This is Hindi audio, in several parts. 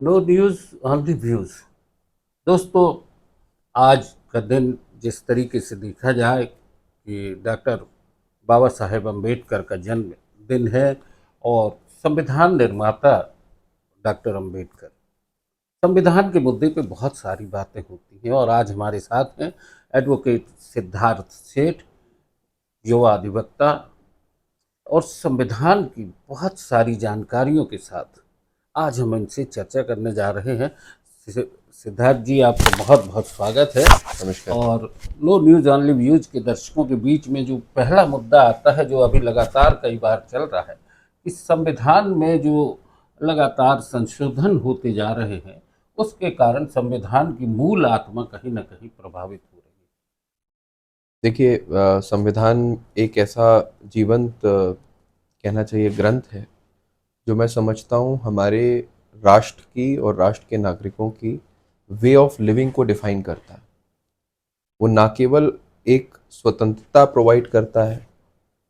No news only views. दोस्तों, आज का दिन जिस तरीके से देखा जाए कि डॉक्टर बाबा साहेब अम्बेडकर का जन्म दिन है और संविधान निर्माता डॉक्टर अम्बेडकर, संविधान के मुद्दे पे बहुत सारी बातें होती हैं और आज हमारे साथ हैं एडवोकेट सिद्धार्थ सेठ, युवा अधिवक्ता और संविधान की बहुत सारी जानकारियों के साथ आज हम इनसे चर्चा करने जा रहे हैं। सिद्धार्थ जी, आपका बहुत बहुत स्वागत है। नमस्कार। और नो न्यूज़ ओनली व्यूज़ के दर्शकों के बीच में जो पहला मुद्दा आता है, जो अभी लगातार कई बार चल रहा है, इस संविधान में जो लगातार संशोधन होते जा रहे हैं, उसके कारण संविधान की मूल आत्मा कहीं ना कहीं प्रभावित हो रही है। देखिए, संविधान एक ऐसा जीवंत कहना चाहिए ग्रंथ है जो मैं समझता हूँ हमारे राष्ट्र की और राष्ट्र के नागरिकों की वे ऑफ लिविंग को डिफाइन करता है। वो ना केवल एक स्वतंत्रता प्रोवाइड करता है,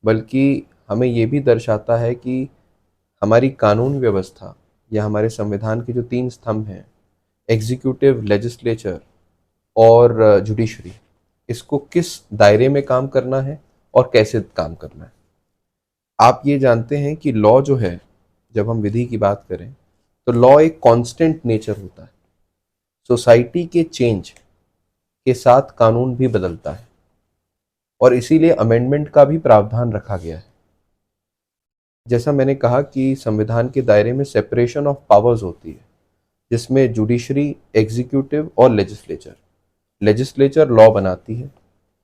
बल्कि हमें ये भी दर्शाता है कि हमारी कानून व्यवस्था या हमारे संविधान के जो 3 स्तंभ हैं, एग्जीक्यूटिव, लेजिस्लेचर और जुडिशरी, इसको किस दायरे में काम करना है और कैसे काम करना है। आप ये जानते हैं कि लॉ जो है, जब हम विधि की बात करें तो लॉ एक कांस्टेंट नेचर होता है। सोसाइटी के चेंज के साथ कानून भी बदलता है और इसीलिए अमेंडमेंट का भी प्रावधान रखा गया है। जैसा मैंने कहा कि संविधान के दायरे में सेपरेशन ऑफ पावर्स होती है, जिसमें जुडिशरी, एग्जीक्यूटिव और लेजिस्लेचर। लेजिस्लेचर लॉ बनाती है,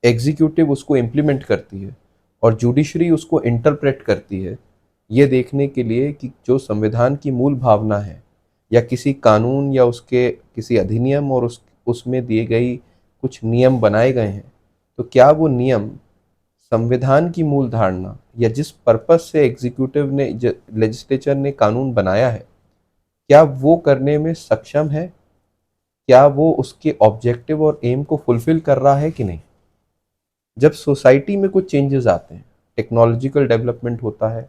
एग्जीक्यूटिव उसको इम्प्लीमेंट करती है और जुडिशरी उसको इंटरप्रेट करती है, ये देखने के लिए कि जो संविधान की मूल भावना है या किसी कानून या उसके किसी अधिनियम और उसमें दिए गई कुछ नियम बनाए गए हैं, तो क्या वो नियम संविधान की मूल धारणा या जिस पर्पस से एग्जीक्यूटिव ने, लेजिस्लेचर ने कानून बनाया है, क्या वो करने में सक्षम है, क्या वो उसके ऑब्जेक्टिव और एम को फुलफिल कर रहा है कि नहीं। जब सोसाइटी में कुछ चेंजेस आते हैं, टेक्नोलॉजिकल डेवलपमेंट होता है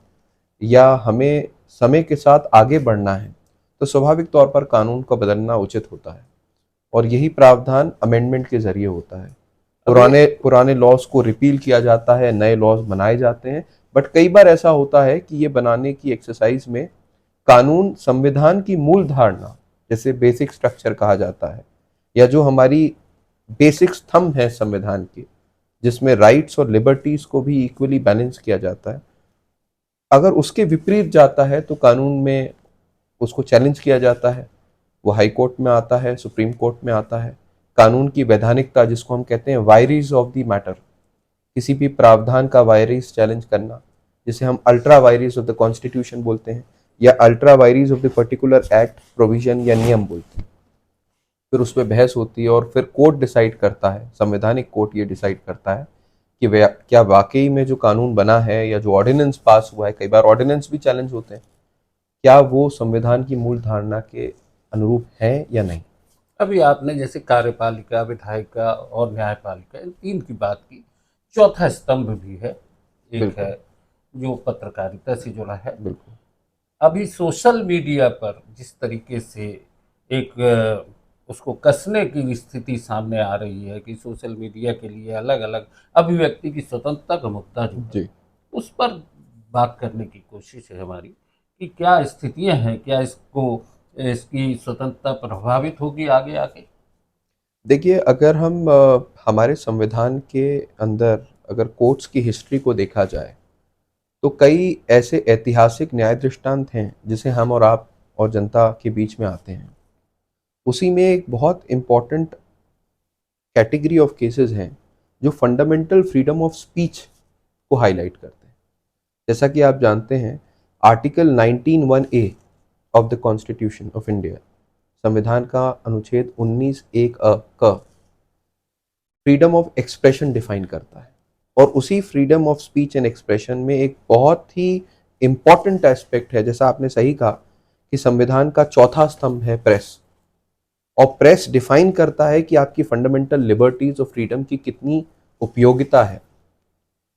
या हमें समय के साथ आगे बढ़ना है, तो स्वाभाविक तौर पर कानून को बदलना उचित होता है और यही प्रावधान अमेंडमेंट के जरिए होता है। अभी पुराने पुराने लॉज को रिपील किया जाता है, नए लॉज बनाए जाते हैं, बट कई बार ऐसा होता है कि ये बनाने की एक्सरसाइज में कानून संविधान की मूल धारणा, जैसे बेसिक स्ट्रक्चर कहा जाता है, या जो हमारी बेसिक स्तंभ है संविधान के, जिसमें राइट्स और लिबर्टीज को भी इक्वली बैलेंस किया जाता है, अगर उसके विपरीत जाता है तो कानून में उसको चैलेंज किया जाता है। वो हाई कोर्ट में आता है, सुप्रीम कोर्ट में आता है। कानून की वैधानिकता, जिसको हम कहते हैं वायरीज ऑफ द मैटर, किसी भी प्रावधान का वायरीज चैलेंज करना, जिसे हम अल्ट्रा वायरीज ऑफ द कॉन्स्टिट्यूशन बोलते हैं या ultra वायरीज of the particular act, provision या नियम बोलते हैं। फिर उस पर बहस होती है और फिर कोर्ट डिसाइड करता है, संवैधानिक कोर्ट ये डिसाइड करता है कि क्या वाकई में जो कानून बना है या जो ऑर्डिनेंस पास हुआ है, कई बार ऑर्डिनेंस भी चैलेंज होते हैं, क्या वो संविधान की मूल धारणा के अनुरूप है या नहीं। अभी आपने जैसे कार्यपालिका, विधायिका और न्यायपालिका, इन तीन की बात की। चौथा स्तंभ भी है, एक है बिल्कुल। जो पत्रकारिता से जुड़ा है। बिल्कुल। अभी सोशल मीडिया पर जिस तरीके से एक उसको कसने की स्थिति सामने आ रही है कि सोशल मीडिया के लिए अलग अलग अभिव्यक्ति की स्वतंत्रता का मुद्दा जो है, जी। उस पर बात करने की कोशिश है हमारी कि क्या स्थितियां हैं, क्या इसकी स्वतंत्रता प्रभावित होगी आगे आगे। देखिए, अगर हम हमारे संविधान के अंदर अगर कोर्ट्स की हिस्ट्री को देखा जाए, तो कई ऐसे ऐतिहासिक न्याय दृष्टांत हैं जिसे हम और आप और जनता के बीच में आते हैं। उसी में एक बहुत इम्पॉर्टेंट कैटेगरी ऑफ केसेस हैं जो फंडामेंटल फ्रीडम ऑफ स्पीच को हाईलाइट करते हैं। जैसा कि आप जानते हैं, article 19(1)(a of the constitution of India, संविधान का अनुच्छेद 19(1)(a) का फ्रीडम ऑफ एक्सप्रेशन डिफाइन करता है। और उसी freedom of speech and expression में एक बहुत ही इम्पॉर्टेंट एस्पेक्ट है, जैसा आपने सही कहा, कि संविधान का चौथा स्तंभ है प्रेस। और प्रेस डिफाइन करता है कि आपकी फंडामेंटल लिबर्टीज और फ्रीडम की कितनी उपयोगिता है।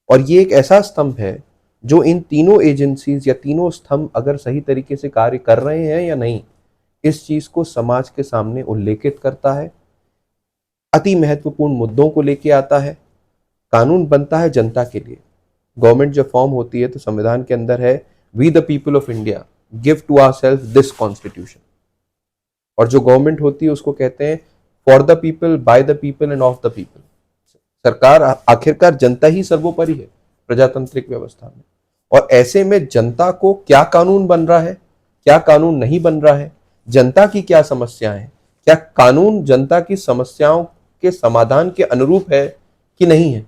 और ये एक ऐसा स्तंभ है जो इन तीनों एजेंसीज या तीनों स्तंभ अगर सही तरीके से कार्य कर रहे हैं या नहीं, इस चीज को समाज के सामने उल्लेखित करता है, अति महत्वपूर्ण मुद्दों को लेके आता है। कानून बनता है जनता के लिए। गवर्नमेंट जब फॉर्म होती है तो संविधान के अंदर है, we the people of India give to ourselves this constitution. और जो गवर्नमेंट होती है उसको कहते हैं for the people, by the people and of the people. सरकार आखिरकार जनता ही सर्वोपरि है प्रजातांत्रिक व्यवस्था में। और ऐसे में जनता को क्या कानून बन रहा है, क्या कानून नहीं बन रहा है, जनता की क्या समस्याएं हैं, क्या कानून जनता की समस्याओं के समाधान के अनुरूप है कि नहीं है,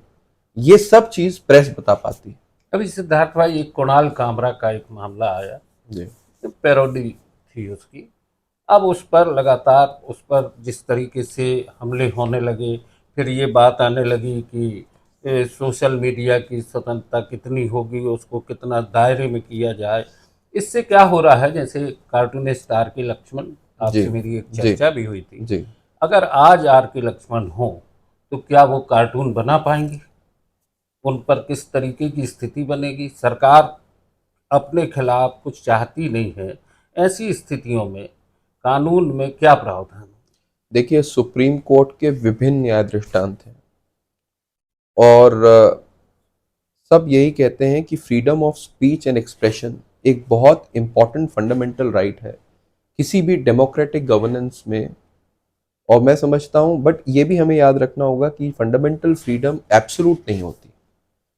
ये सब चीज प्रेस बता पाती है। अभी सिद्धार्थ भाई, एक कुणाल कामरा का एक मामला आया, जी पैरोडी थी उसकी। अब उस पर लगातार, उस पर जिस तरीके से हमले होने लगे, फिर ये बात आने लगी कि सोशल मीडिया की स्वतंत्रता कितनी होगी, उसको कितना दायरे में किया जाए। इससे क्या हो रहा है, जैसे कार्टून स्टार के लक्ष्मण, जी आपसे मेरी एक जी चर्चा भी हुई थी, जी अगर आज आर के लक्ष्मण हो तो क्या वो कार्टून बना पाएंगे? उन पर किस तरीके की स्थिति बनेगी? सरकार अपने खिलाफ कुछ चाहती नहीं है, ऐसी स्थितियों में कानून में क्या प्रावधान? देखिए, सुप्रीम कोर्ट के विभिन्न न्याय दृष्टांत हैं और सब यही कहते हैं कि freedom of speech and expression एक बहुत इंपॉर्टेंट फंडामेंटल राइट है किसी भी डेमोक्रेटिक गवर्नेंस में। और मैं समझता हूं, बट ये भी हमें याद रखना होगा कि फंडामेंटल फ्रीडम एब्सोल्यूट नहीं होती।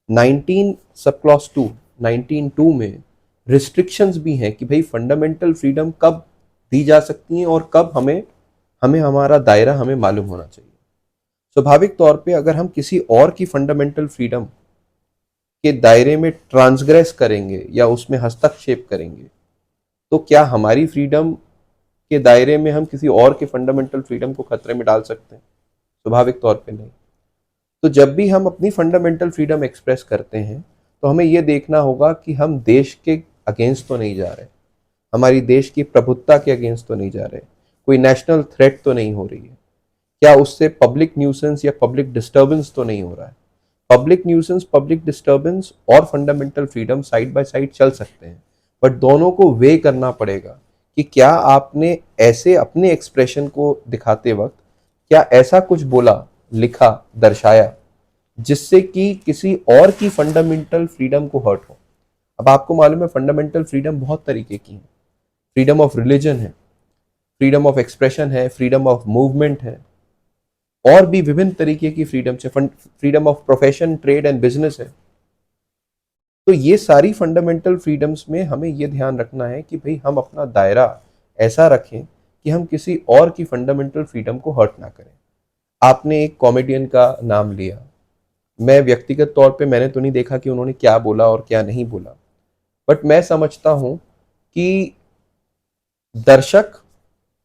19 सब क्लॉज 2 19(2) में रिस्ट्रिक्शंस भी हैं कि भाई फंडामेंटल फ्रीडम कब दी जा सकती हैं और कब हमें हमें हमारा दायरा हमें मालूम होना चाहिए। स्वाभाविक तौर पे अगर हम किसी और की फंडामेंटल फ्रीडम के दायरे में ट्रांसग्रेस करेंगे या उसमें हस्तक्षेप करेंगे तो क्या हमारी फ्रीडम के दायरे में हम किसी और के फंडामेंटल फ्रीडम को खतरे में डाल सकते हैं? स्वाभाविक तौर पे नहीं। तो जब भी हम अपनी फंडामेंटल फ्रीडम एक्सप्रेस करते हैं तो हमें यह देखना होगा कि हम देश के अगेंस्ट तो नहीं जा रहे, हमारी देश की प्रभुत्ता के अगेंस्ट तो नहीं जा रहे, कोई नेशनल थ्रेट तो नहीं हो रही है, क्या उससे पब्लिक न्यूसेंस या पब्लिक डिस्टर्बेंस तो नहीं हो रहा है। पब्लिक न्यूसेंस, पब्लिक डिस्टर्बेंस और fundamental freedom side by side चल सकते हैं, बट दोनों को वे करना पड़ेगा कि क्या आपने ऐसे अपने एक्सप्रेशन को दिखाते वक्त क्या ऐसा कुछ बोला, लिखा, दर्शाया जिससे कि किसी और की फंडामेंटल फ्रीडम को हर्ट हो। अब आपको मालूम है फंडामेंटल फ्रीडम बहुत तरीके की है। फ्रीडम ऑफ रिलीजन है, फ्रीडम ऑफ एक्सप्रेशन है, फ्रीडम ऑफ मूवमेंट है, और भी विभिन्न तरीके की फ्रीडम है, freedom of profession, trade and business है। तो ये सारी फंडामेंटल फ्रीडम्स में हमें ये ध्यान रखना है कि भाई हम अपना दायरा ऐसा रखें कि हम किसी और की फंडामेंटल फ्रीडम को हर्ट ना करें। आपने एक कॉमेडियन का नाम लिया, मैं व्यक्तिगत तौर पे मैंने तो नहीं देखा कि उन्होंने क्या बोला और क्या नहीं बोला, बट मैं समझता हूं कि दर्शक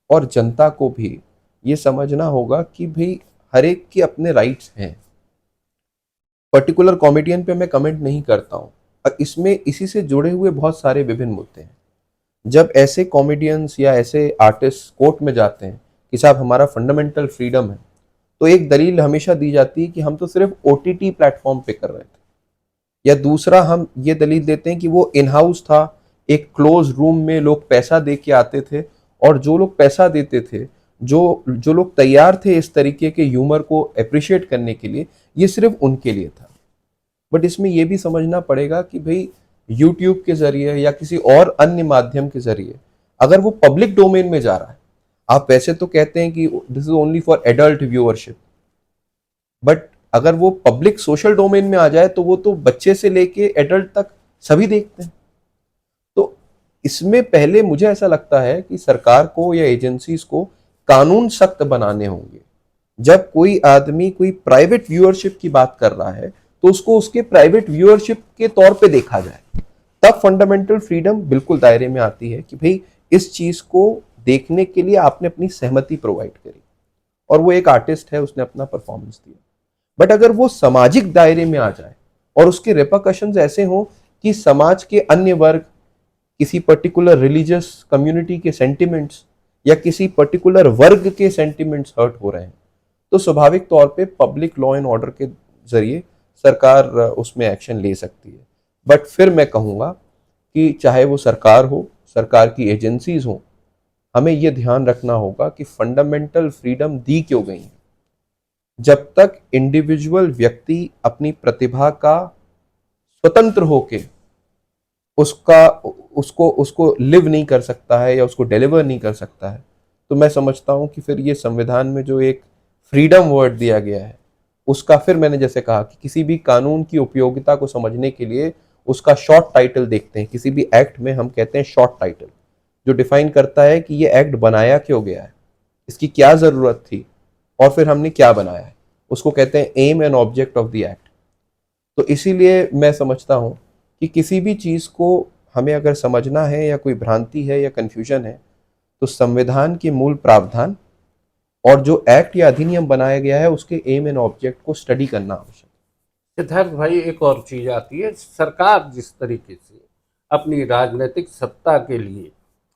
और जनता को भी ये समझना होगा कि भाई हर एक के अपने राइट्स हैं। पर्टिकुलर कॉमेडियन पे मैं कमेंट नहीं करता हूं, और इसमें इसी से जुड़े हुए बहुत सारे विभिन्न मुद्दे हैं। जब ऐसे कॉमेडियंस या ऐसे आर्टिस्ट कोर्ट में जाते हैं कि साहब हमारा फंडामेंटल फ्रीडम है, तो एक दलील हमेशा दी जाती है कि हम तो सिर्फ OTT प्लेटफॉर्म पे कर रहे थे, या दूसरा हम ये दलील देते हैं कि वो इन हाउस था, एक क्लोज रूम में लोग पैसा दे के आते थे, और जो लोग पैसा देते थे, जो जो लोग तैयार थे इस तरीके के ह्यूमर को अप्रिशिएट करने के लिए, ये सिर्फ उनके लिए था। बट इसमें यह भी समझना पड़ेगा कि भाई यूट्यूब के जरिए या किसी और अन्य माध्यम के जरिए अगर वो पब्लिक डोमेन में जा रहा है, आप वैसे तो कहते हैं कि this is only for adult viewership, but अगर वो पब्लिक सोशल डोमेन में आ जाए तो वो तो बच्चे से लेके एडल्ट तक सभी देखते हैं। तो इसमें पहले मुझे ऐसा लगता है कि सरकार को या एजेंसीज को कानून सख्त बनाने होंगे। जब कोई आदमी कोई प्राइवेट व्यूअरशिप की बात कर रहा है तो उसको उसके प्राइवेट व्यूअरशिप के तौर पे देखा जाए, तब फंडामेंटल फ्रीडम बिल्कुल दायरे में आती है कि भाई इस चीज को देखने के लिए आपने अपनी सहमति प्रोवाइड करी और वो एक आर्टिस्ट है, उसने अपना परफॉर्मेंस दिया। बट अगर वो सामाजिक दायरे में आ जाए और उसके रिपरकशंस ऐसे हों कि समाज के अन्य वर्ग, किसी पर्टिकुलर रिलीजियस कम्युनिटी के सेंटिमेंट्स या किसी पर्टिकुलर वर्ग के सेंटिमेंट्स हर्ट हो रहे हैं, तो स्वाभाविक तौर पे पब्लिक लॉ एंड ऑर्डर के जरिए सरकार उसमें एक्शन ले सकती है। बट फिर मैं कहूँगा कि चाहे वो सरकार हो, सरकार की एजेंसीज हो, हमें ये ध्यान रखना होगा कि फंडामेंटल फ्रीडम दी क्यों गई है। जब तक इंडिविजुअल व्यक्ति अपनी प्रतिभा का स्वतंत्र होके उसका उसको उसको लिव नहीं कर सकता है या उसको डिलीवर नहीं कर सकता है, तो मैं समझता हूं कि फिर ये संविधान में जो एक फ्रीडम वर्ड दिया गया है उसका, फिर मैंने जैसे कहा कि किसी भी कानून की उपयोगिता को समझने के लिए उसका शॉर्ट टाइटल देखते हैं। किसी भी एक्ट में हम कहते हैं शॉर्ट टाइटल, जो डिफाइन करता है कि ये एक्ट बनाया क्यों गया है, इसकी क्या जरूरत थी और फिर हमने क्या बनाया है, उसको कहते हैं aim and object of the act. तो इसीलिए मैं समझता हूं कि किसी भी चीज को हमें अगर समझना है या कोई भ्रांति है या कंफ्यूजन है, तो संविधान के मूल प्रावधान और जो एक्ट या अधिनियम बनाया गया है उसके एम एंड ऑब्जेक्ट को स्टडी करना आवश्यक है। सिद्धार्थ भाई, एक और चीज आती है, सरकार जिस तरीके से अपनी राजनीतिक सत्ता के लिए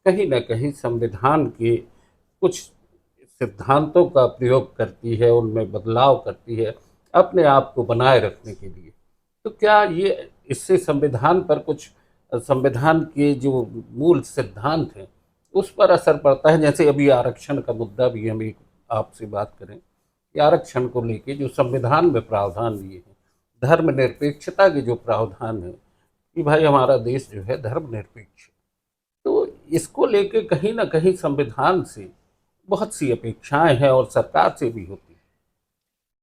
कहीं ना कहीं संविधान के कुछ सिद्धांतों का प्रयोग करती है, उनमें बदलाव करती है अपने आप को बनाए रखने के लिए, तो क्या ये इससे संविधान पर कुछ, संविधान के जो मूल सिद्धांत हैं उस पर असर पड़ता है? जैसे अभी आरक्षण का मुद्दा भी हम एक आपसे बात करें कि आरक्षण को लेके जो संविधान में प्रावधान दिए हैं, धर्मनिरपेक्षता के जो प्रावधान है कि भाई हमारा देश जो है धर्मनिरपेक्ष है, तो इसको लेके कहीं ना कहीं संविधान से बहुत सी अपेक्षाएं हैं और सरकार से भी होती है।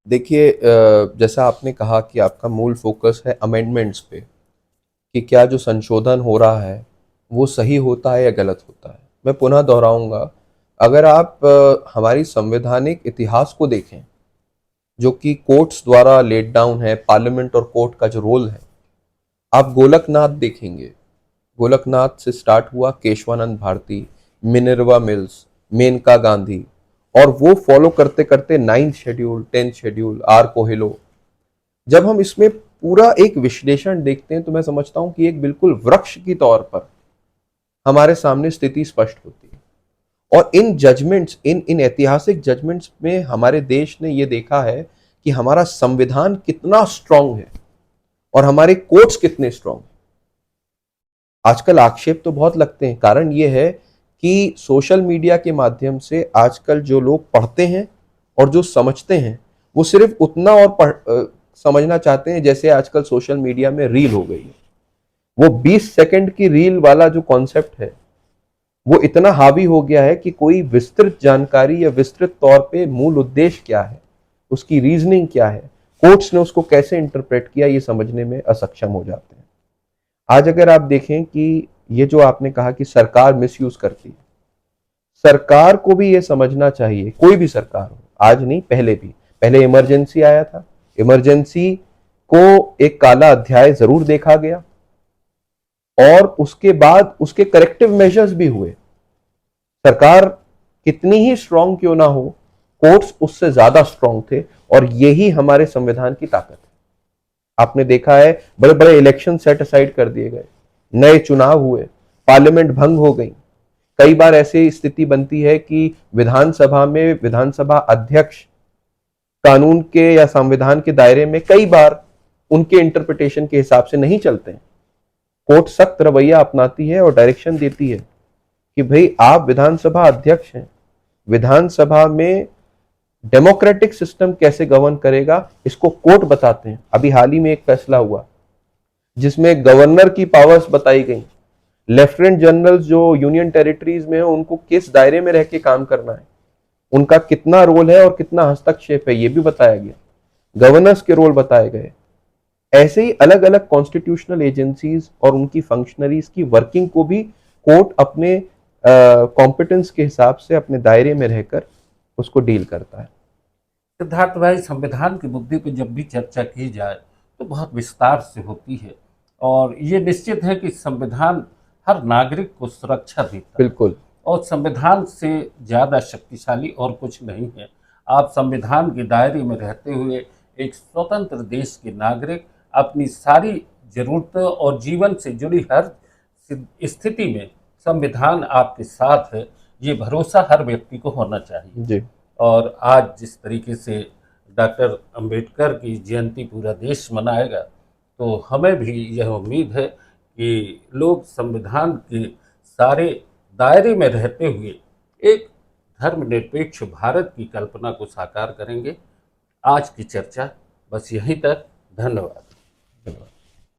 देखिए, जैसा आपने कहा कि आपका मूल फोकस है अमेंडमेंट्स पे, कि क्या जो संशोधन हो रहा है वो सही होता है या गलत होता है। मैं पुनः दोहराऊंगा, अगर आप हमारी संवैधानिक इतिहास को देखें जो कि कोर्ट्स द्वारा लेट डाउन है, पार्लियामेंट और कोर्ट का जो रोल है, आप गोलकनाथ देखेंगे। गोलकनाथ से स्टार्ट हुआ केशवानंद भारती, मिनर्वा मिल्स, मेनका गांधी, और वो फॉलो करते करते 9th schedule, 10th schedule, are Coelho. जब हम इसमें पूरा एक विश्लेषण देखते हैं तो मैं समझता हूं कि एक बिल्कुल वृक्ष की तौर पर हमारे सामने स्थिति स्पष्ट होती है। और इन जजमेंट्स, इन ऐतिहासिक जजमेंट्स में हमारे देश ने यह देखा है कि हमारा संविधान कितना स्ट्रांग है और हमारे कोर्ट्स कितने स्ट्रांग हैं। आजकल आक्षेप तो बहुत लगते हैं, कारण यह है कि सोशल मीडिया के माध्यम से आजकल जो लोग पढ़ते हैं और जो समझते हैं वो सिर्फ उतना और समझना चाहते हैं जैसे आजकल सोशल मीडिया में रील हो गई है। वो 20 सेकंड की रील वाला जो कॉन्सेप्ट है वो इतना हावी हो गया है कि कोई विस्तृत जानकारी या विस्तृत तौर पे मूल उद्देश्य क्या है, उसकी रीजनिंग क्या है, कोर्ट्स ने उसको कैसे इंटरप्रेट किया, ये समझने में असक्षम हो जाते हैं। आज अगर आप देखें कि ये जो आपने कहा कि सरकार मिसयूज करती है, सरकार को भी ये समझना चाहिए, कोई भी सरकार हो, आज नहीं पहले भी, पहले इमरजेंसी आया था, इमरजेंसी को एक काला अध्याय जरूर देखा गया और उसके बाद उसके करेक्टिव मेजर्स भी हुए। सरकार कितनी ही स्ट्रांग क्यों ना हो, कोर्ट्स उससे ज्यादा स्ट्रांग थे और यही हमारे संविधान की ताकत है। आपने देखा है बड़े बड़े इलेक्शन सेट असाइड कर दिए गए, नए चुनाव हुए, पार्लियामेंट भंग हो गई। कई बार ऐसी स्थिति बनती है कि विधानसभा में विधानसभा अध्यक्ष कानून के या संविधान के दायरे में कई बार उनके इंटरप्रिटेशन के हिसाब से नहीं चलते हैं। कोर्ट सख्त रवैया अपनाती है और डायरेक्शन देती है कि भाई आप विधानसभा अध्यक्ष हैं, विधानसभा में डेमोक्रेटिक सिस्टम कैसे गवर्न करेगा इसको कोर्ट बताते हैं। अभी हाल ही में एक फैसला हुआ जिसमें गवर्नर की पावर्स बताई गई, लेफ्टिनेंट जनरल जो यूनियन टेरिटरीज में है उनको किस दायरे में रह के काम करना है, उनका कितना रोल है और कितना हस्तक्षेप है ये भी बताया गया, गवर्नर्स के रोल बताए गए। ऐसे ही अलग अलग कॉन्स्टिट्यूशनल एजेंसीज और उनकी फंक्शनरीज की वर्किंग को भी कोर्ट अपने कॉम्पिटेंस के हिसाब से अपने दायरे में रहकर उसको डील करता है। सिद्धार्थ भाई, संविधान के मुद्दे पर जब भी चर्चा की जाए तो बहुत विस्तार से होती है और ये निश्चित है कि संविधान हर नागरिक को सुरक्षा देता है बिल्कुल। और संविधान से ज़्यादा शक्तिशाली और कुछ नहीं है। आप संविधान के दायरे में रहते हुए एक स्वतंत्र देश के नागरिक अपनी सारी ज़रूरतों और जीवन से जुड़ी हर स्थिति में संविधान आपके साथ है, ये भरोसा हर व्यक्ति को होना चाहिए। जी। और आज जिस तरीके से डॉक्टर अंबेडकर की जयंती पूरा देश मनाएगा, तो हमें भी यह उम्मीद है कि लोग संविधान के सारे दायरे में रहते हुए एक धर्मनिरपेक्ष भारत की कल्पना को साकार करेंगे। आज की चर्चा बस यहीं तक। धन्यवाद। धन्यवाद।